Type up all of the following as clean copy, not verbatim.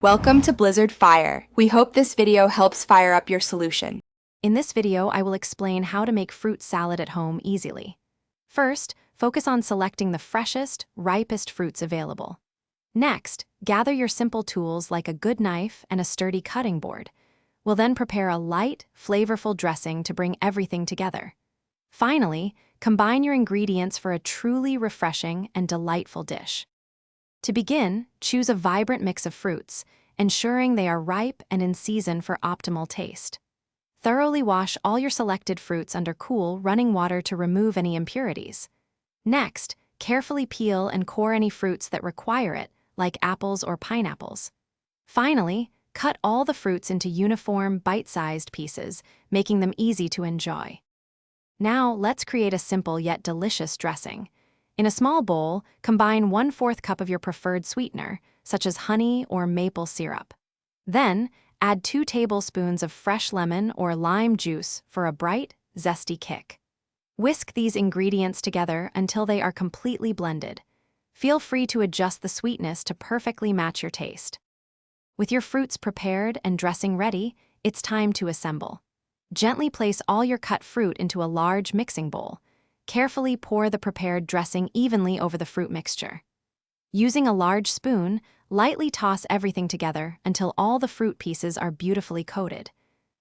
Welcome to Blizzard Fire. We hope this video helps fire up your solution. In this video, I will explain how to make fruit salad at home easily. First, focus on selecting the freshest, ripest fruits available. Next, gather your simple tools like a good knife and a sturdy cutting board. We'll then prepare a light, flavorful dressing to bring everything together. Finally, combine your ingredients for a truly refreshing and delightful dish. To begin, choose a vibrant mix of fruits, ensuring they are ripe and in season for optimal taste. Thoroughly wash all your selected fruits under cool, running water to remove any impurities. Next, carefully peel and core any fruits that require it, like apples or pineapples. Finally, cut all the fruits into uniform, bite-sized pieces, making them easy to enjoy. Now, let's create a simple yet delicious dressing. In a small bowl, combine 1/4 cup of your preferred sweetener, such as honey or maple syrup. Then, add 2 tablespoons of fresh lemon or lime juice for a bright, zesty kick. Whisk these ingredients together until they are completely blended. Feel free to adjust the sweetness to perfectly match your taste. With your fruits prepared and dressing ready, it's time to assemble. Gently place all your cut fruit into a large mixing bowl. Carefully pour the prepared dressing evenly over the fruit mixture. Using a large spoon, lightly toss everything together until all the fruit pieces are beautifully coated.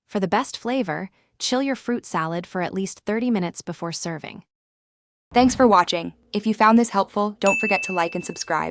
For the best flavor, chill your fruit salad for at least 30 minutes before serving. Thanks for watching. If you found this helpful, don't forget to like and subscribe.